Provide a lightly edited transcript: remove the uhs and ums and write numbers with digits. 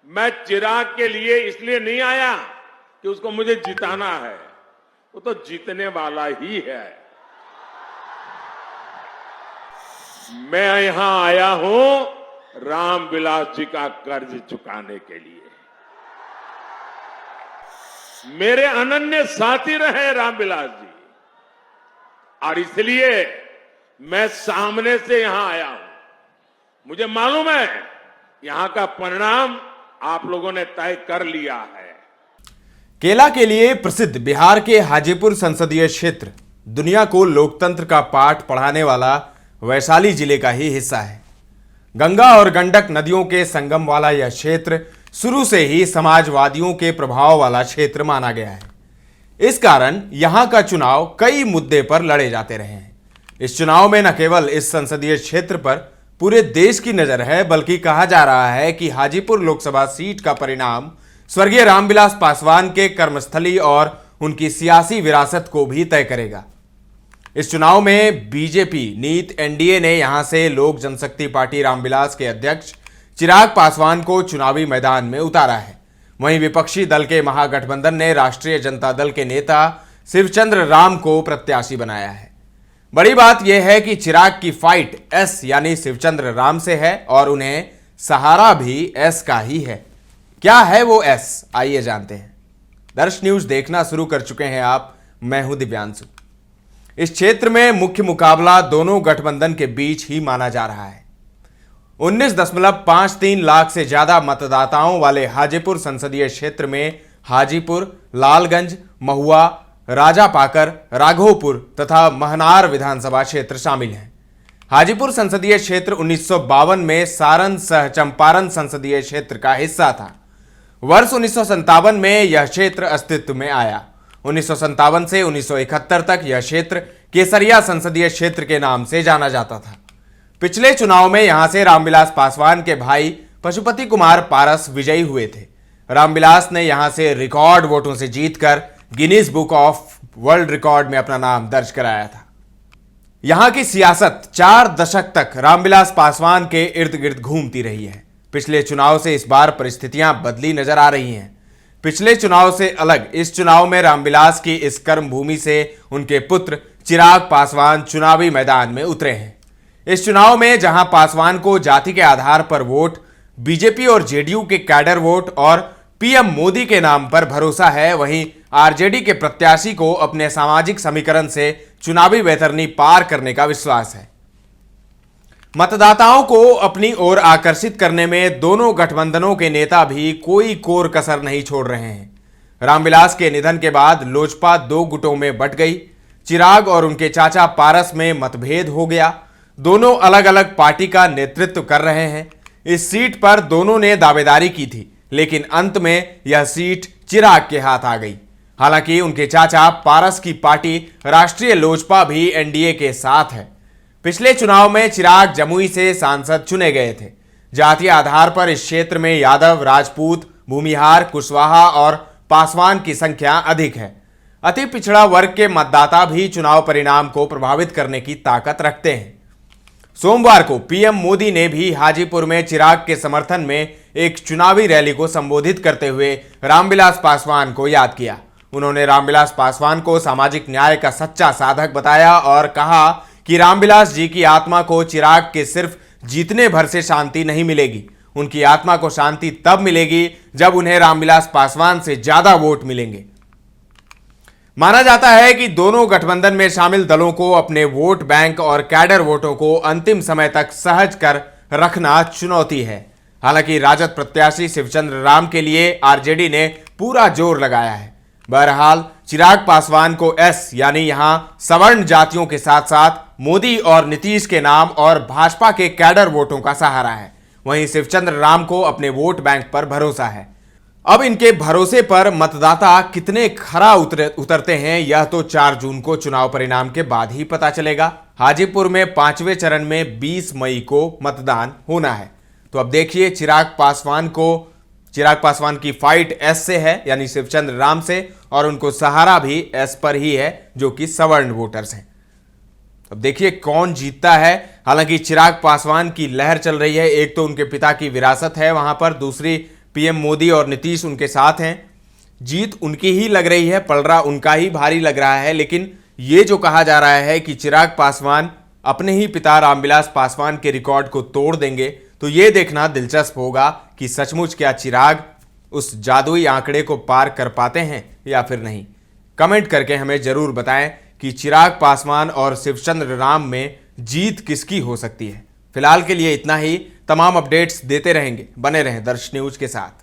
मैं चिराग के लिए इसलिए नहीं आया कि उसको मुझे जिताना है, वो तो जीतने वाला ही है। मैं यहां आया हूं रामविलास जी का कर्ज चुकाने के लिए। मेरे अनन्य साथी रहे रामविलास जी, और इसलिए मैं सामने से यहां आया हूं। मुझे मालूम है यहां का परिणाम आप लोगों ने तय कर लिया है। केला के लिए प्रसिद्ध बिहार के हाजीपुर संसदीय क्षेत्र दुनिया को लोकतंत्र का पाठ पढ़ाने वाला वैशाली जिले का ही हिस्सा है। गंगा और गंडक नदियों के संगम वाला यह क्षेत्र शुरू से ही समाजवादियों के प्रभाव वाला क्षेत्र माना गया है। इस कारण यहां का चुनाव कई मुद्दे पर लड़े जाते रहे हैं। इस चुनाव में न केवल इस संसदीय क्षेत्र पर पूरे देश की नजर है, बल्कि कहा जा रहा है कि हाजीपुर लोकसभा सीट का परिणाम स्वर्गीय रामविलास पासवान के कर्मस्थली और उनकी सियासी विरासत को भी तय करेगा। इस चुनाव में बीजेपी नीत एनडीए ने यहां से लोक जनशक्ति पार्टी रामविलास के अध्यक्ष चिराग पासवान को चुनावी मैदान में उतारा है। वहीं विपक्षी दल के महागठबंधन ने राष्ट्रीय जनता दल के नेता शिवचंद्र राम को प्रत्याशी बनाया है। बड़ी बात यह है कि चिराग की फाइट एस यानी शिवचंद्र राम से है और उन्हें सहारा भी एस का ही है। क्या है वो एस, आइए जानते हैं। दर्श न्यूज देखना शुरू कर चुके हैं आप, मैं हूं दिव्यांशु। इस क्षेत्र में मुख्य मुकाबला दोनों गठबंधन के बीच ही माना जा रहा है। 19.53 लाख से ज्यादा मतदाताओं वाले हाजीपुर संसदीय क्षेत्र में हाजीपुर, लालगंज, महुआ, राजापाकर, राघोपुर तथा महनार विधानसभा क्षेत्र शामिल हैं। हाजीपुर संसदीय क्षेत्र 1952 में सारण सह चंपारण संसदीय क्षेत्र का हिस्सा था। वर्ष 1957 में यह क्षेत्र अस्तित्व में आया। 1957 से 1971 तक यह क्षेत्र केसरिया संसदीय क्षेत्र के नाम से जाना जाता था। पिछले चुनाव में यहां से रामविलास पासवान के भाई पशुपति कुमार पारस विजयी हुए थे। रामविलास ने यहां से रिकॉर्ड वोटों से जीतकर Guinness book of world record में अपना नाम दर्ज कराया था। यहां की सियासत 4 दशक तक रामविलास पासवान के इर्द गिर्द घूमती रही है। पिछले चुनाव से इस बार परिस्थितियां बदली नजर आ रही हैं। पिछले चुनाव से अलग इस चुनाव में रामविलास की इस कर्म भूमि से उनके पुत्र चिराग पासवान चुनावी मैदान में उतरे हैं। इस चुनाव में जहां पासवान को जाति के आधार पर वोट, बीजेपी और जेडीयू के कैडर वोट और पीएम मोदी के नाम पर भरोसा है, वहीं आरजेडी के प्रत्याशी को अपने सामाजिक समीकरण से चुनावी वैतरणी पार करने का विश्वास है। मतदाताओं को अपनी ओर आकर्षित करने में दोनों गठबंधनों के नेता भी कोई कोर कसर नहीं छोड़ रहे हैं। रामविलास के निधन के बाद लोजपा 2 गुटों में बंट गई। चिराग और उनके चाचा पारस में मतभेद हो गया। दोनों अलग अलग पार्टी का नेतृत्व कर रहे हैं। इस सीट पर दोनों ने दावेदारी की थी, लेकिन अंत में यह सीट चिराग के हाथ आ गई। हालांकि उनके चाचा पारस की पार्टी राष्ट्रीय लोजपा भी एनडीए के साथ है। पिछले चुनाव में चिराग जमुई से सांसद चुने गए थे। जातीय आधार पर इस क्षेत्र में यादव, राजपूत, भूमिहार, कुशवाहा और पासवान की संख्या अधिक है। अति पिछड़ा वर्ग के मतदाता भी चुनाव परिणाम को प्रभावित करने की ताकत रखते हैं। सोमवार को पीएम मोदी ने भी हाजीपुर में चिराग के समर्थन में एक चुनावी रैली को संबोधित करते हुए रामविलास पासवान को याद किया। उन्होंने रामविलास पासवान को सामाजिक न्याय का सच्चा साधक बताया और कहा कि रामविलास जी की आत्मा को चिराग के सिर्फ जीतने भर से शांति नहीं मिलेगी। उनकी आत्मा को शांति तब मिलेगी जब उन्हें रामविलास पासवान से ज्यादा वोट मिलेंगे। माना जाता है कि दोनों गठबंधन में शामिल दलों को अपने वोट बैंक और कैडर वोटों को अंतिम समय तक सहज कर रखना चुनौती है। हालांकि राजद प्रत्याशी शिवचंद्र राम के लिए आरजेडी ने पूरा जोर लगाया है। बहरहाल चिराग पासवान को एस यानी यहां सवर्ण जातियों के साथ साथ मोदी और नीतीश के नाम और भाजपा के कैडर वोटों का सहारा है। वहीं शिवचंद्र राम को अपने वोट बैंक पर भरोसा है। अब इनके भरोसे पर मतदाता कितने खरा उतरते हैं, यह तो 4 जून को चुनाव परिणाम के बाद ही पता चलेगा। हाजीपुर में 5वें चरण में 20 मई को मतदान होना है। तो अब देखिए चिराग पासवान की फाइट एस से है यानी शिवचंद्र राम से, और उनको सहारा भी एस पर ही है जो कि सवर्ण वोटर्स हैं। अब देखिए कौन जीतता है। हालांकि चिराग पासवान की लहर चल रही है। एक तो उनके पिता की विरासत है वहां पर, दूसरी पीएम मोदी और नीतीश उनके साथ हैं। जीत उनकी ही लग रही है, पलड़ा उनका ही भारी लग रहा है। लेकिन ये जो कहा जा रहा है कि चिराग पासवान अपने ही पिता रामविलास पासवान के रिकॉर्ड को तोड़ देंगे, तो ये देखना दिलचस्प होगा कि सचमुच क्या चिराग उस जादुई आंकड़े को पार कर पाते हैं या फिर नहीं। कमेंट करके हमें जरूर बताएं कि चिराग पासवान और शिवचंद्र राम में जीत किसकी हो सकती है। फिलहाल के लिए इतना ही। तमाम अपडेट्स देते रहेंगे, बने रहें दर्श न्यूज के साथ।